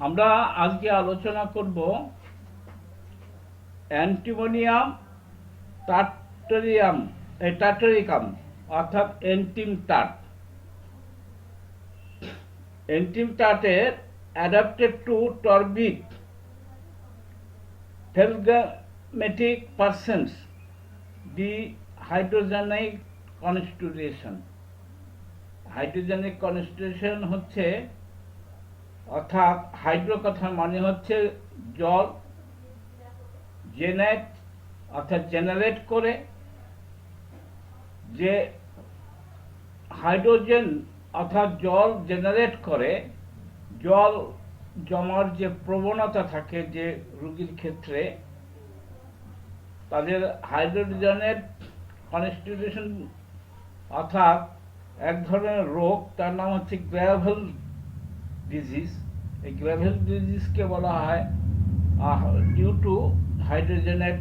আমরা আজকে আলোচনা করব অ্যান্টিমোনিয়াম টার্টারিকাম অর্থাৎ এন্টিম টার্ট। এন্টিম টার্টের adapted to torpid phlegmatic persons the hydrogenic constitution. Hydrogenic constitution হচ্ছে, অর্থাৎ হাইড্রো কথার মানে হচ্ছে জল, জেনারেট অর্থাৎ জেনারেট করে, যে হাইড্রোজেন অর্থাৎ জল জেনারেট করে, জল জমার যে প্রবণতা থাকে যে রোগীর ক্ষেত্রে, তাদের হাইড্রোজেনের কনস্টিটিউশন অর্থাৎ এক ধরনের রোগ, তার নাম হচ্ছে গ্র্যাভেল ডিজিজ। এই গ্র্যাভেল ডিজিজকে বলা হয় due to hydrogenate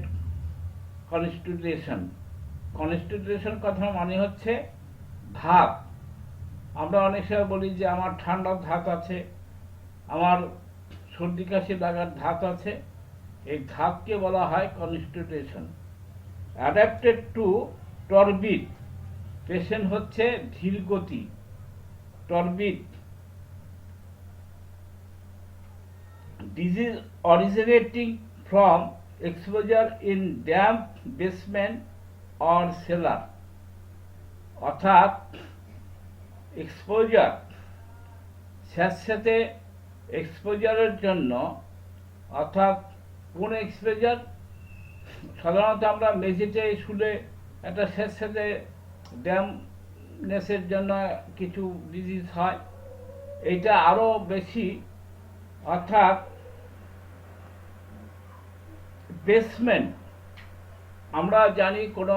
constitution. Constitution কথার মানে হচ্ছে ধাত। আমরা অনেক সময় বলি যে আমার ঠান্ডার ধাত আছে, আমার সর্দি কাশি লাগার ধাত আছে। এই ধাতকে বলা হয় কনস্টিটিউশন। অ্যাডাপ্টেড টু টরবিড, পেশেন্ট হচ্ছে ধীরগতি, টরবিড। Disease originating from exposure in damp basement or cellar, অর্থাৎ এক্সপোজার, স্যাঁতস্যাঁতে এক্সপোজারের জন্য। অর্থাৎ কোন এক্সপোজার? সাধারণত আমরা মেঝেতে শুলে একটা স্যাঁতস্যাঁতে ড্যামনেসের জন্য কিছু ডিজিজ হয়, এইটা আরও বেশি। অর্থাৎ বেসমেন্ট, আমরা জানি কোনো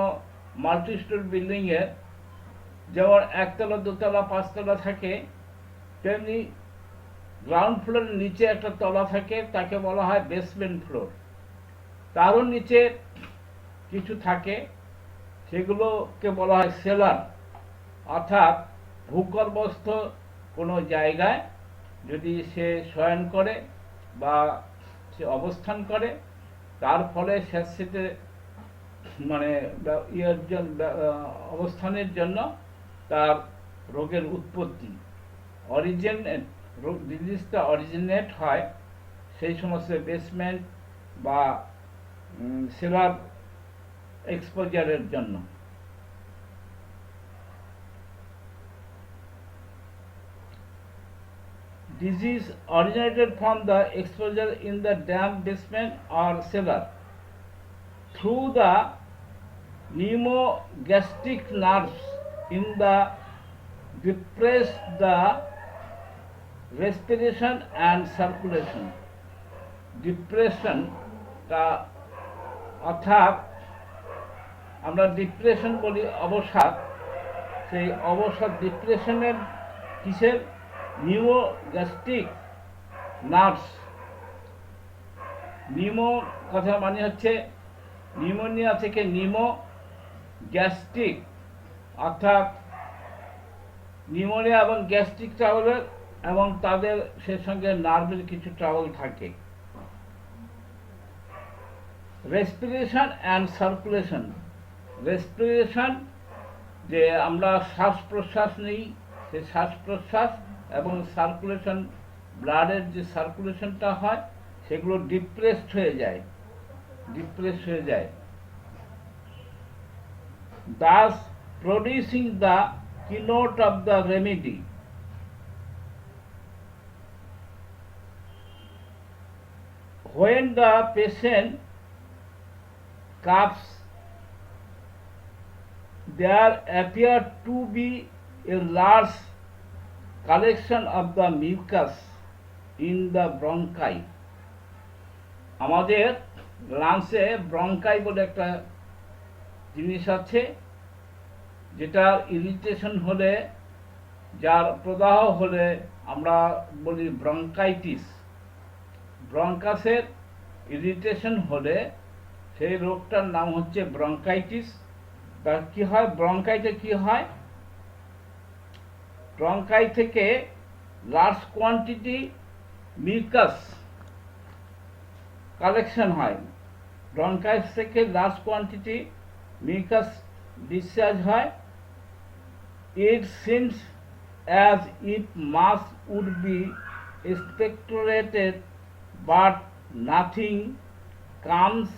মাল্টি স্টোর বিল্ডিংয়ের যেমন একতলা, দোতলা, পাঁচতলা থাকে, তেমনি গ্রাউন্ড ফ্লোরের নিচে একটা তলা থাকে, তাকে বলা হয় বেসমেন্ট ফ্লোর। তারও নিচে কিছু থাকে, সেগুলোকে বলা হয় সেলার। অর্থাৎ ভূগর্ভস্থ কোনো জায়গায় যদি সে শয়ন করে বা সে অবস্থান করে, তার ফলে স্যাঁতস্যাঁতে মানে অবস্থানের জন্য তার রোগের উৎপত্তি, রোগ ডিজিজটা অরিজিনেট হয় সেই সমস্ত বেসমেন্ট বা সেলার এক্সপোজারের জন্য। Disease originated from the exposure in the damp basement or cellar through the pneumogastric nerves in the depress the respiration and circulation. Depression টা অর্থাৎ আমরা ডিপ্রেশন বলি অবসাদ, সেই অবসাদ ডিপ্রেশনের কিসের? নিউমোগ্যাস্ট্রিক নার্ভস। নিউমো কথা মানে হচ্ছে নিউমোনিয়া থেকে নিউমো, গ্যাস্ট্রিক অর্থাৎ নিউমোনিয়া এবং গ্যাস্ট্রিক ট্রাভেলের, এবং তাদের সে সঙ্গে নার্ভের কিছু ট্রাভেল থাকে। Respiration and circulation. রেসপিরেশন, যে আমরা শ্বাস প্রশ্বাস নিই, সে শ্বাস প্রশ্বাস, এবং সার্কুলেশন, ব্লাডের যে সার্কুলেশনটা হয়, সেগুলো ডিপ্রেসড হয়ে যায়, thus producing the keynote of the remedy. When the patient coughs, there appear to be a large collection of the mucus in the bronchi. আমাদের লাংসে ব্রঙ্কাই বলে একটা জিনিস আছে, যেটা ইরিটেশন হলে, যার প্রদাহ হলে আমরা বলি ব্রঙ্কাইটিস। ব্রঙ্কাসের ইরিটেশন হলে সেই রোগটার নাম হচ্ছে ব্রঙ্কাইটিস। তার কি হয়? ব্রঙ্কাইতে কি হয়? ব্রঙ্কাই থেকে লার্জ কোয়ান্টিটি মিউকাস কালেকশন হয়, ব্রঙ্কাইস থেকে লার্জ কোয়ান্টিটি মিউকাস ডিসচার্জ হয়। It seems as if mass would be expectorated but nothing comes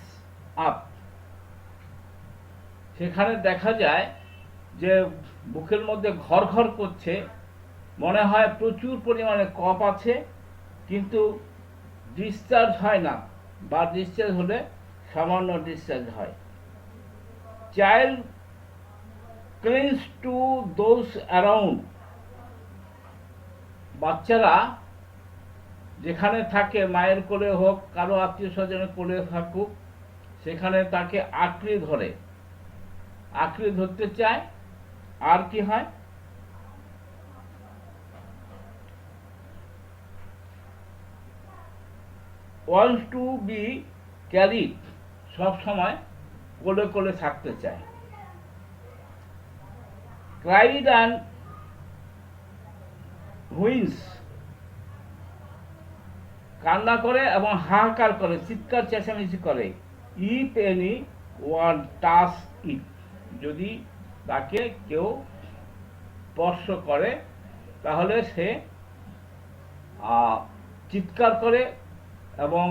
up. সেখানে দেখা যায় যে বুকের মধ্যে ঘর ঘর করছে, মনে হয় প্রচুর পরিমাণে কফ আছে, কিন্তু ডিসচার্জ হয় না, বা ডিসচার্জ হলে সামান্য ডিসচার্জ হয়। Child clings to those around. বাচ্চারা যেখানে থাকে, মায়ের কোলে হোক, কারো আত্মীয় স্বজনের কোলে থাকুক, সেখানে তাকে আঁকড়ে ধরতে চায়। আর কি হয়? wants to be carried, সব সময় কোলে কোলে থাকতে চায়। cried and whines, কান্না করে এবং হাহাকার করে, চিৎকার চেঁচামেচি করে। if anyone touch it, যদি তাকে কেউ স্পর্শ করে তাহলে সে চিৎকার করে এবং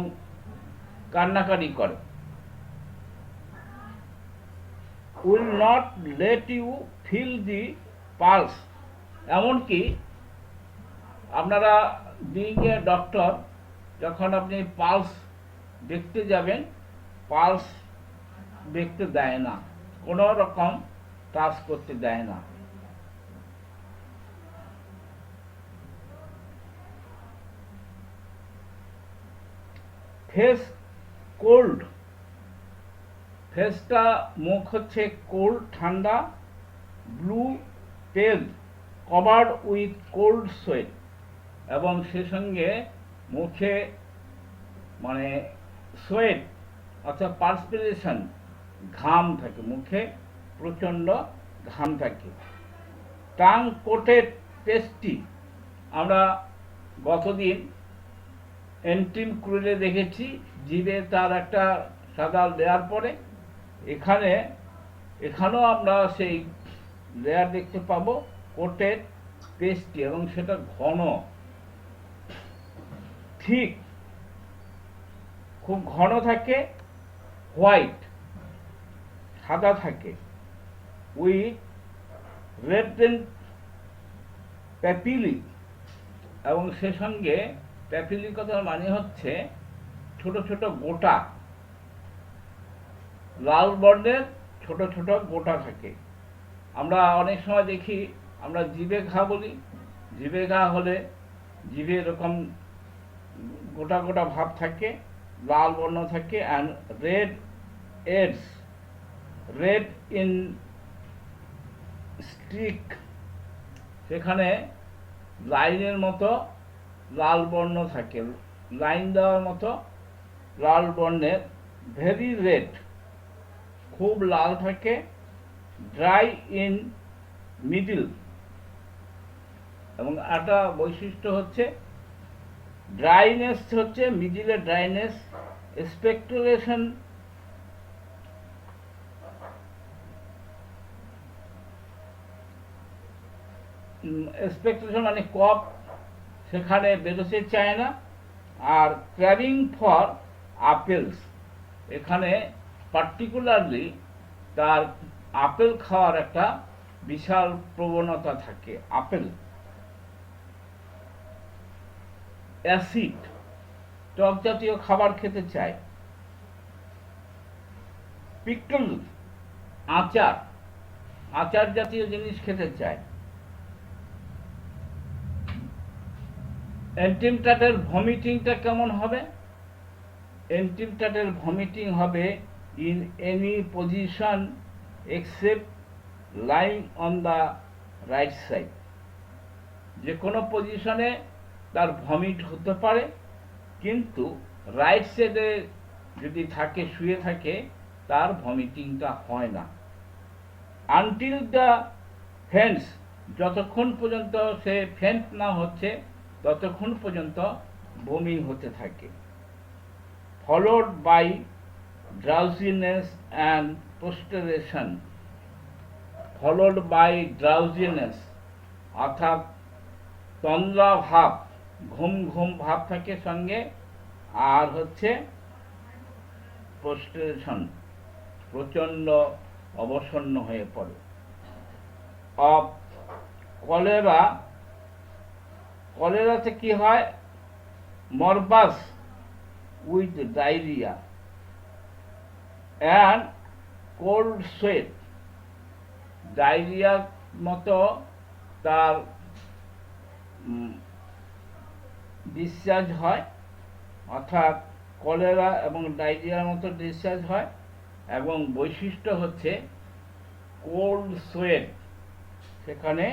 কান্নাকাটি করে। will not let you feel the pulse, এমনকি আপনারা বিইং এ ডক্টর, যখন আপনি পালস দেখতে যাবেন, পালস দেখতে দেয় না, কোনো রকম টাচ করতে দেয় না। ফেস কোল্ড, ফেসটা মুখ হচ্ছে কোল্ড, ঠান্ডা। ব্লু পেল, কভার্ড উইথ কোল্ড সোয়েট, এবং সে সঙ্গে মুখে মানে সোয়েট অর্থাৎ পার্সপিরেশন, ঘাম থাকে, মুখে প্রচণ্ড ঘাম থাকে। টাং কোটেড পেস্টি, আমরা গতদিন এন্টিম ক্রুলে দেখেছি জিভে তার একটা সাদা লেয়ার পরে, এখানেও আমরা সেই লেয়ার দেখতে পাবো, কোটেড পেস্টি, এবং সেটা ঘন, ঠিক খুব ঘন থাকে। হোয়াইট, সাদা থাকে। উইথ রেড প্যাপিলি, এবং সে সঙ্গে প্যাপিলি কথার মানে হচ্ছে ছোট ছোট গোটা, লাল বর্ণের ছোট ছোট গোটা থাকে। আমরা অনেক সময় দেখি, আমরা জিভে ঘা বলি, জিভে ঘা হলে জিভে এরকম গোটা গোটা ভাব থাকে, লাল বর্ণ থাকে। And red edges, red in streak, সেখানে লাইনের মতো লাল বর্ণ থাকে, লাইন দেওয়ার মতো লাল বর্ণের। ভেরি রেড, খুব লাল থাকে। ড্রাই ইন মিডিল, এবং একটা বৈশিষ্ট্য হচ্ছে ড্রাইনেস, হচ্ছে মিডিলের ড্রাইনেস। এক্সপেক্টোরেশন, এক্সপেক্টেশন মানে কফ, সেখানে বেরোতে চায় না। আর ক্র্যাভিং ফর আপেলস, এখানে পার্টিকুলারলি তার আপেল খাওয়ার একটা বিশাল প্রবণতা থাকে। আপেল। অ্যাসিড, টক জাতীয় খাবার খেতে চায়। পিকল, আচার, আচার জাতীয় জিনিস খেতে চায়। এন্টিমটাটের ভমিটিংটা কেমন হবে? এন্টিমটাটের ভমিটিং হবে in any position except lying on the right side, যে কোনো পজিশনে তার ভমিট হতে পারে, কিন্তু রাইট সাইডে যদি থাকে, শুয়ে থাকে, তার ভমিটিংটা হয় না। আনটিল দ্য ফেন্টস, যতক্ষণ পর্যন্ত সে ফেন্ট না হচ্ছে ততক্ষণ পর্যন্ত বমি হতে থাকে, followed by drowsiness and prostration, followed by drowsiness অর্থাৎ তন্দ্রা ভাব, ঘুম ঘুম ভাব থাকে সঙ্গে, আর হচ্ছে প্রস্ট্রেশন, প্রচণ্ড অবসন্ন হয়ে পড়ে। অফ কলেরা, কলেরাতে কি হয়, morbus with diarrhoea and cold sweat, ডায়রিয়ার মতো তার ডিসচার্জ হয়, অর্থাৎ কলেরা এবং ডায়রিয়ার মতো ডিসচার্জ হয়, এবং বৈশিষ্ট্য হচ্ছে কোল্ড সোয়েট, সেখানে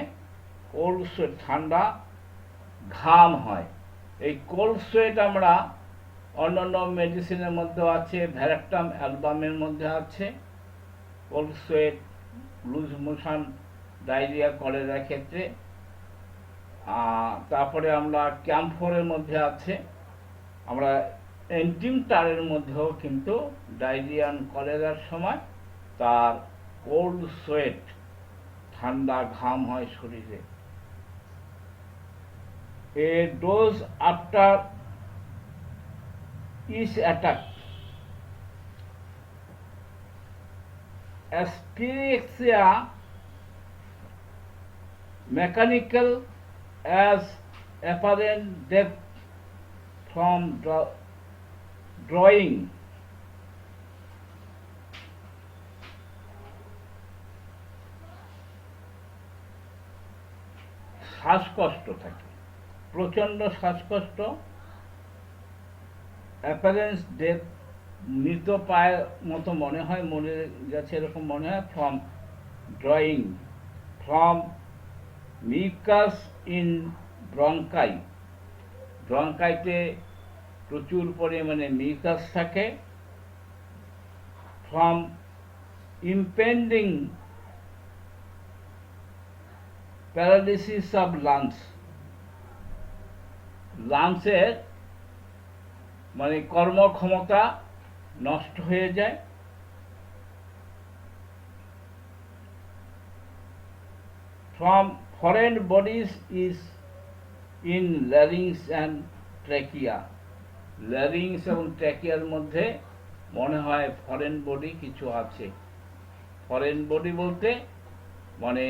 কোল্ড সোয়েট ঠান্ডা ঘাম হয়। এই কোল্ড সোয়েট আমরা অন্যান্য মেডিসিনের মধ্যে আছে, ভ্যারাক্টাম অ্যালবামের মধ্যে আছে cold sweat, loose motion, diarrhoea, কলেরার ক্ষেত্রে। তারপরে আমরা ক্যাম্ফোরের মধ্যে আছে, আমরা এন্টিমটারের মধ্যেও কিন্তু ডায়রিয়া কলেরার সময় তার কোল্ড সোয়েট, ঠান্ডা ঘাম হয় শরীরে। A dose after each attack, asphyxia mechanical as apparent death from drawing, শ্বাসকষ্ট থাকে, প্রচণ্ড শ্বাসকষ্ট, অ্যাপারেন্স ডেথ, মৃত পায়ের মতো মনে হয়, মরে গেছে এরকম মনে হয়, from drowning, from mucus in bronchi, ব্রঙ্কাইতে প্রচুর পরিমাণে মিউকাস থাকে, from impending paralysis of lungs, লাংসের মানে কর্মক্ষমতা নষ্ট হয়ে যায়, from foreign bodies is in larynx and trachea, larynx এবং ট্র্যাকিয়ার মধ্যে মনে হয় ফরেন বডি কিছু আছে। ফরেন বডি বলতে মানে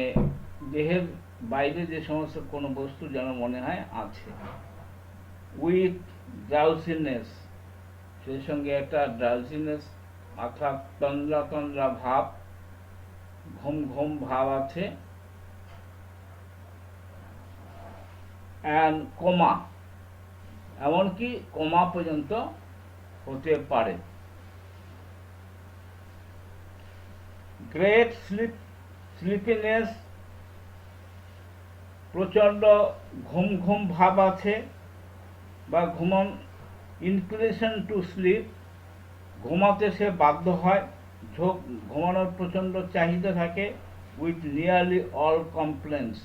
দেহের বাইরে যে সমস্ত কোনো বস্তু যেন মনে হয় আছে। উইথ ড্রাউজিনেস, সেই সঙ্গে একটা ড্রাউজিনেস অর্থাৎ তন্দ্রা তন্দ্রা ভাব, ঘুম ঘুম ভাব আছে। অ্যান্ড কোমা, এমনকি কোমা পর্যন্ত হতে পারে। গ্রেট স্লিপিনেস, প্রচণ্ড ঘুম ঘুম ভাব আছে বা ঘুমন, ইনক্লিনেশন টু স্লিপ, ঘুমাতে সে বাধ্য হয়, ঘুমানোর প্রচণ্ড চাহিদা থাকে। উইথ নিয়ারলি অল কমপ্লেন্টস,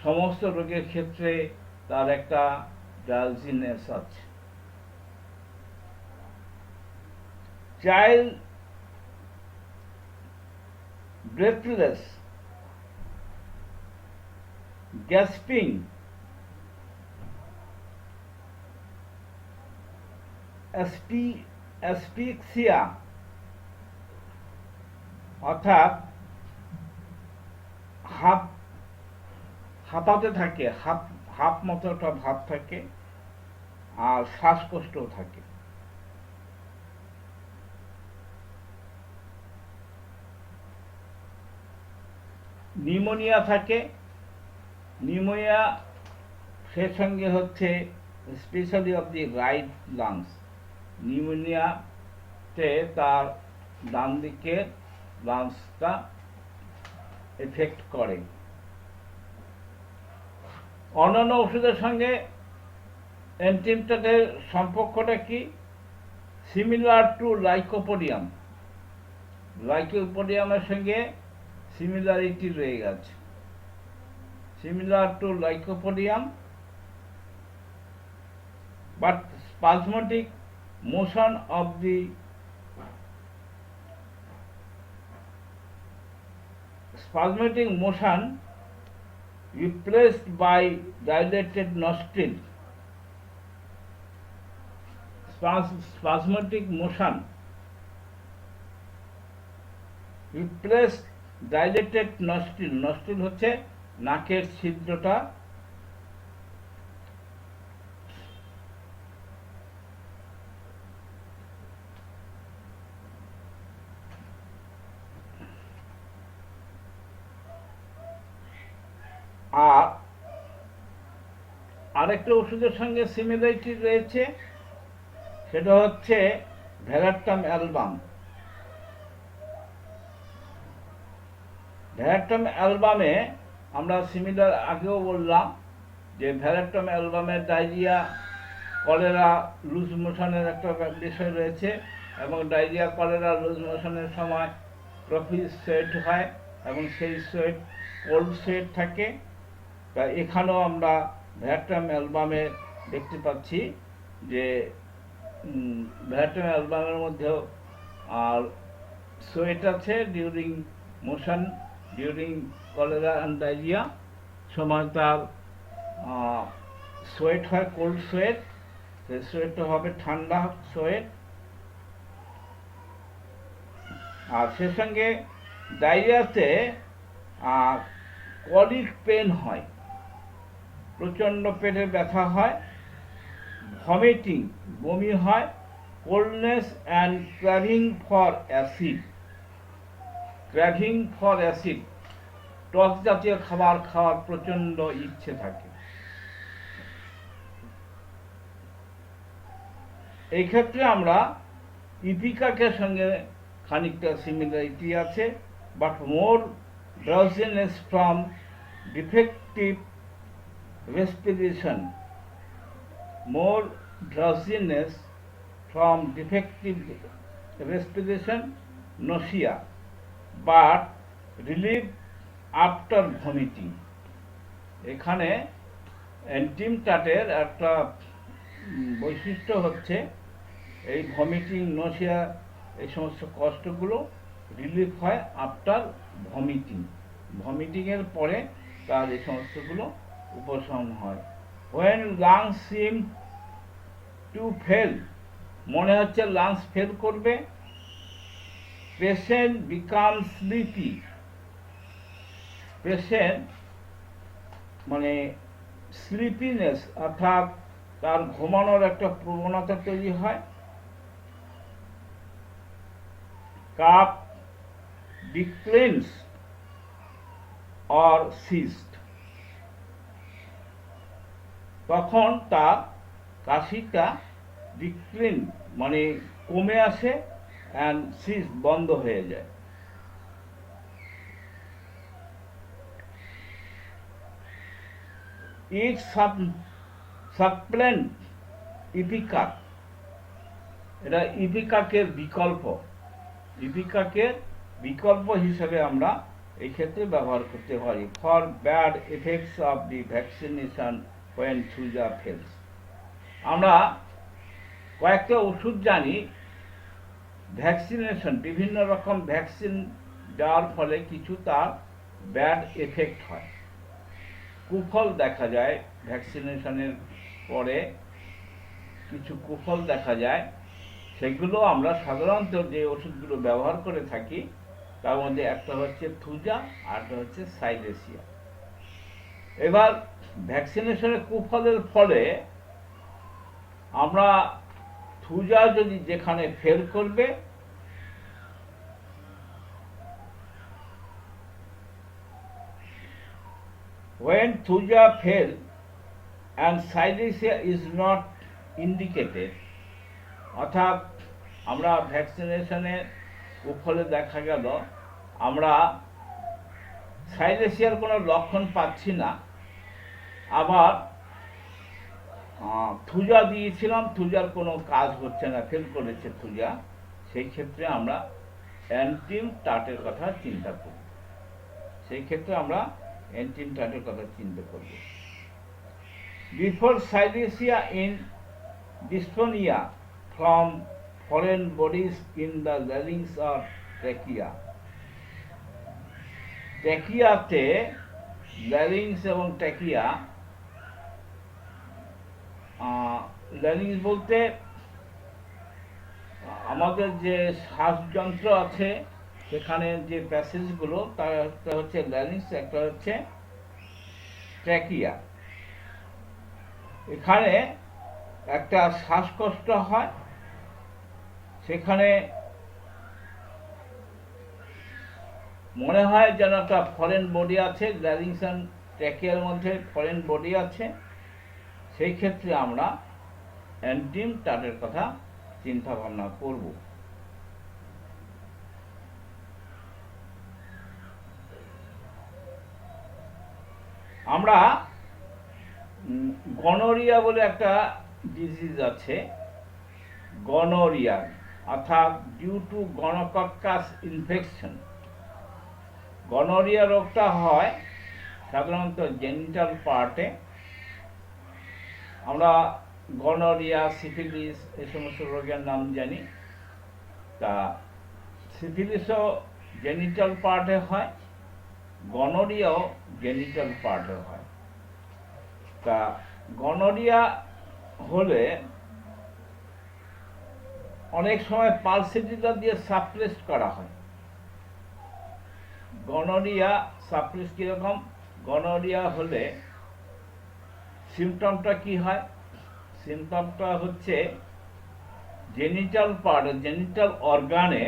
সমস্ত রোগের ক্ষেত্রে তার একটা ড্রাউজিনেস আছে। চাইল্ড ব্রেথলেস, গ্যাসপিং, অ্যাসফিক্সিয়া অর্থাৎ হাঁপাতে থাকে, হাঁপ মতো একটা ভাব থাকে, আর শ্বাসকষ্টও থাকে। নিউমোনিয়া থাকে, নিউমোনিয়া সে সঙ্গে হচ্ছে specially of the right lungs, নিউমোনিয়াতে তার ডান দিকের লাংসটা এফেক্ট করে। অন্যান্য ওষুধের সঙ্গে অ্যান্টিমটাদের সম্পর্কটা কি? সিমিলার টু লাইকোপোডিয়াম, লাইকোপোডিয়ামের সঙ্গে সিমিলারিটি রয়ে গেছে। Similar to lycopodium but spasmodic motion of the spasmodic motion replaced by dilated nostril. Spasmodic motion replaced dilated nostril. nostril হচ্ছে নাকের ছিদ্রটা, আর আরেকটা ওষুধের সঙ্গে সিমিলারিটি রয়েছে, সেটা হচ্ছে ভ্যারাট্টাম অ্যালবাম। ভ্যারাট্টাম অ্যালবামে আমরা সিমিলার আগেও বললাম যে ভ্যারাট্টাম অ্যালবামের ডায়রিয়া, কলেরা, লুজ মোশনের একটা বিষয় রয়েছে, এবং ডায়রিয়া, কলেরা, লুজ মোশনের সময় প্রফিউজ সোয়েট হয় এবং সেই সোয়েট কোল্ড সোয়েট থাকে। তা এখানেও আমরা ভ্যারাট্টাম অ্যালবামে দেখতে পাচ্ছি যে ভ্যারাট্টাম অ্যালবামের মধ্যেও আর সোয়েট আছে during motion, during cholera and diarrhoea সময় তার সোয়েট হয়, কোল্ড সোয়েট। সেই সোয়েটটা হবে ঠান্ডা সোয়েট। আর সে সঙ্গে ডায়রিয়াতে কলিক পেন হয়, প্রচণ্ড পেটে ব্যথা হয়, ভমিটিং, বমি হয়, coldness and craving for acid. Craving for acid, টক জাতীয় খাবার খাওয়ার প্রচণ্ড ইচ্ছে থাকে। এই ক্ষেত্রে আমরা ইপিকাকের সঙ্গে খানিকটা সিমিলারিটি আছে, but more drowsiness from defective respiration, more drowsiness from defective respiration, nausea, but relief after vomiting. এখানে অ্যান্টিমটাটের একটা বৈশিষ্ট্য হচ্ছে এই ভমিটিং, নশিয়া, এই সমস্ত কষ্টগুলো রিলিফ হয় আফটার ভমিটিং। ভমিটিংয়ের পরে তার এই সমস্তগুলো উপশম হয়। When lungs seem to fail, মনে হচ্ছে লাংস ফেল করবে। পেশেন্ট বিকাম স্লিপি, পেশেন্ট মানে স্লিপিনেস অর্থাৎ তার ঘুমানোর একটা প্রবণতা তৈরি হয়। কাপ ডিক্লেন্স অর সিস্ট, তখন তার কাশিটা ডিক্লিন মানে কমে আসে, অ্যান্ড সিস্ট বন্ধ হয়ে যায়। ইট সাপ্লেন্ট ইপিকাক, এটা ইপিকাকের বিকল্প। ইপিকাকের বিকল্প হিসেবে আমরা এই ক্ষেত্রে ব্যবহার করতে পারি। For bad effects of the vaccination when thuja fails, আমরা কয়েকটা ওষুধ জানি ভ্যাকসিনেশন, বিভিন্ন রকম ভ্যাকসিন দেওয়ার ফলে কিছু তার ব্যাড এফেক্ট হয়, কুফল দেখা যায়। ভ্যাকসিনেশনের পরে কিছু কুফল দেখা যায়, সেগুলো আমরা সাধারণত যে ওষুধগুলো ব্যবহার করে থাকি তার মধ্যে একটা হচ্ছে থুজা আর একটা হচ্ছে সাইলেসিয়া। এবার ভ্যাকসিনেশনের কুফলের ফলে আমরা থুজা যদি যেখানে ফেল করবে, when thuja fail and silesia is not indicated, অর্থাৎ আমরা ভ্যাকসিনেশনের কুফলে দেখা গেল আমরা সাইলেসিয়ার কোনো লক্ষণ পাচ্ছি না, আবার থুজা দিয়েছিলাম, থুজার কোনো কাজ হচ্ছে না, ফেল করেছে থুজা, সেই ক্ষেত্রে আমরা অ্যান্টিমটাটের কথা চিন্তা করব। সেই ক্ষেত্রে আমরা অ্যান্টিমটাটের কথা চিন্তা করব। Before silicea in dysphonia from foreign bodies in the larynx or trachea. ট্র্যাকিয়াতে ল্যারিংস এবং ট্র্যাকিয়া, ল্যারিংস বলতে আমাদের যে শ্বাসযন্ত্র আছে সেখানে যে প্যাসেজগুলো, তার একটা হচ্ছে ল্যারিংস, একটা হচ্ছে ট্র্যাকিয়া। এখানে একটা শ্বাসকষ্ট হয়, সেখানে মনে হয় যেন একটা ফরেন বডি আছে, ল্যারিংস অ্যান্ড ট্র্যাকিয়ার মধ্যে ফরেন বডি আছে। সেই ক্ষেত্রে আমরা অ্যান্টিম টাটের কথা চিন্তা ভাবনা করব। আমরা গনোরিয়া বলে একটা ডিজিজ আছে, গনোরিয়া অর্থাৎ ডিউ টু গনোকক্কাস ইনফেকশন। গনোরিয়া রোগটা হয় সাধারণত জেনিটাল পার্টে। আমরা গনোরিয়া, সিফিলিস এই সমস্ত রোগের নাম জানি। তা সিফিলিসও জেনিটাল পার্টে হয়, গনোরিয়াও জেনিটাল পার্টে হয়। তা গনোরিয়া হলে অনেক সময় পালসিটিটা দিয়ে সাপ্রেস করা হয়। গনোরিয়া সাপ্রেস কীরকম? গনোরিয়া হলে সিমটমটা কি হয়? সিমটমটা হচ্ছে জেনিটাল পার্ট, জেনিটাল অর্গানে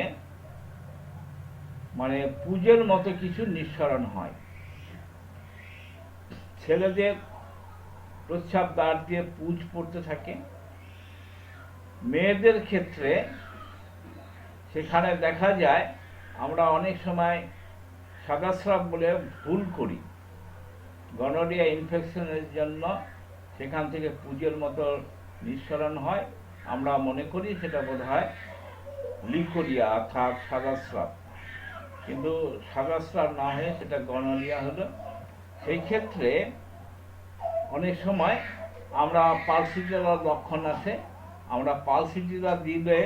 মানে পুজের মতো কিছু নিঃসরণ হয়। ছেলেদের প্রস্রাব দ্বার দিয়ে পুজ পড়তে থাকে, মেয়েদের ক্ষেত্রে সেখানে দেখা যায় আমরা অনেক সময় সাদাস্রাব বলে ভুল করি। গনোরিয়া ইনফেকশনের জন্য সেখান থেকে পুজের মতো নিঃসরণ হয়, আমরা মনে করি সেটা বোধ হয় লিকোরিয়া অর্থাৎ সাদাস্রাব, কিন্তু সাদাস্রাব না হয়ে সেটা গনোরিয়া হলো। সেই ক্ষেত্রে অনেক সময় আমরা পালসিটিলার লক্ষণ আছে, আমরা পালসিটিলা দিলে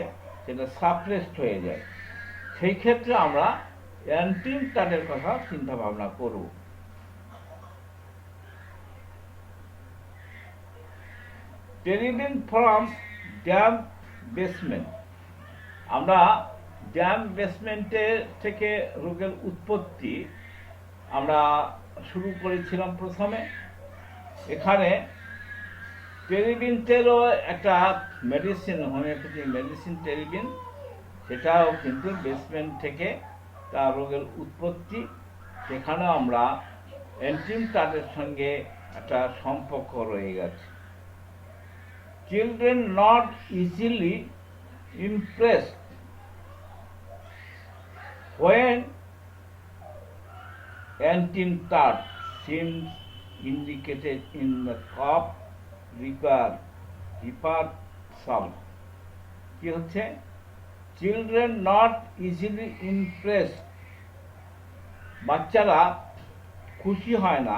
সেটা সাপ্রেসড হয়ে যায়। সেই ক্ষেত্রে আমরা অ্যান্টিম টাটের কথা চিন্তা ভাবনা করব। টেরিবিন ফ্রম ড্যাম বেসমেন্ট। আমরা ড্যাম বেসমেন্টের থেকে রোগের উৎপত্তি আমরা শুরু করেছিলাম প্রথমে। এখানে টেরিবিনটেরও একটা মেডিসিন, হোমিওপ্যাথি মেডিসিন টেরিবিন, সেটাও কিন্তু বেসমেন্ট থেকে তার রোগের উৎপত্তি। সেখানেও আমরা অ্যান্টিম টাটের সঙ্গে একটা সম্পর্ক রয়ে গেছে। Children not easily impressed when antime tart seems indicated in the cough require hypersalt। কি হচ্ছে? চিলড্রেন নট ইজিলি ইমপ্রেসড, বাচ্চারা খুশি হয় না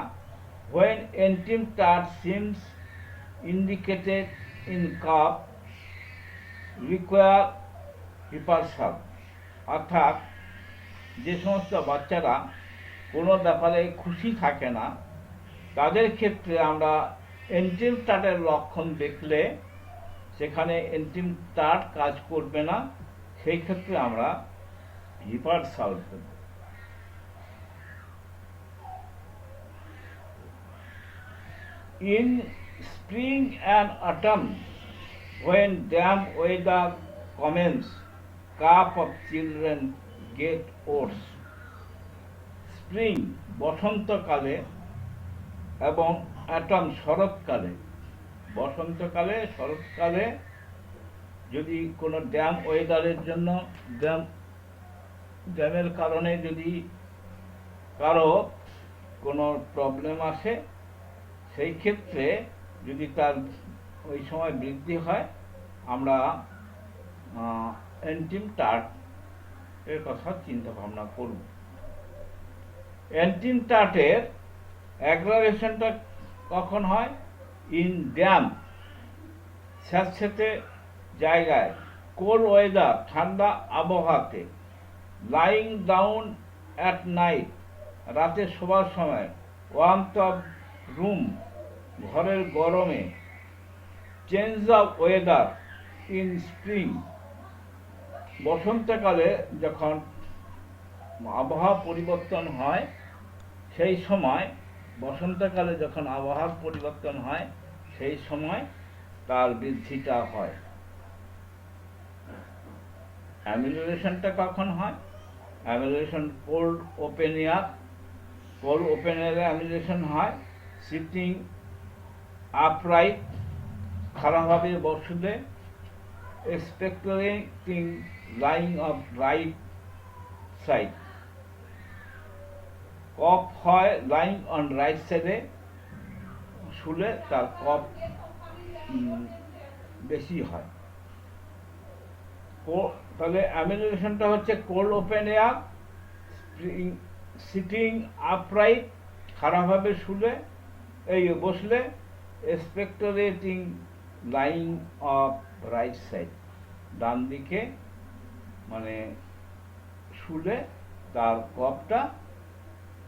when antime tart seems indicated in cough require hypersalt। অর্থাৎ যে সমস্ত বাচ্চারা কোনো ব্যাপারে খুশি থাকে না, তাদের ক্ষেত্রে আমরা অ্যান্টিম টাটের লক্ষণ দেখলে সেখানে অ্যান্টিম টাট কাজ করবে না, সেই ক্ষেত্রে আমরা hypersalt দেব। In spring and autumn, when damp weather commences, cough of children get worse। Spring বসন্তকালে এবং অ্যাটম শরৎকালে, বসন্তকালে শরৎকালে যদি কোনো ড্যাম ওয়েদারের জন্য ড্যামের কারণে যদি কারো কোনো প্রবলেম আসে, সেই ক্ষেত্রে যদি তার ওই সময় বৃদ্ধি হয়, আমরা অ্যান্টিম টাট এর কথা চিন্তা ভাবনা করব। অ্যান্টিম টাটের অ্যাগ্রাভেশনটা কখন হয়? ইন ড্যাম স্যাঁতস্যাঁতে জায়গায়, কোল্ড ওয়েদার, ঠান্ডা আবহাওয়াতে, লাইং ডাউন অ্যাট নাইট, রাতে শোবার সময়, ওয়ার্মথ অফ রুম, ঘরের গরমে, change of weather in spring, বসন্তকালে যখন আবহাওয়া পরিবর্তন হয় সেই সময়, বসন্তকালে যখন আবহাওয়ার পরিবর্তন হয় সেই সময় তার বৃদ্ধিটা হয়। অ্যামিউলেশনটা কখন হয়? Amelioration cold open air, cold open এয়ারে অ্যামিউলেশন হয়। সিটিং আপরাইট, খাড়াভাবে বসলে। Expectorating lying of right side, কফ হয় লাইং অন রাইট সাইডে, শুলে তার কফ বেশি হয়। তাহলে অ্যামিউলেশনটা হচ্ছে cold open air, sitting upright, খাড়াভাবে শুলে এই বসলে, expectorating lying of right side, ডান দিকে মানে শুলে তার কফটা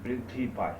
বৃদ্ধি পায়।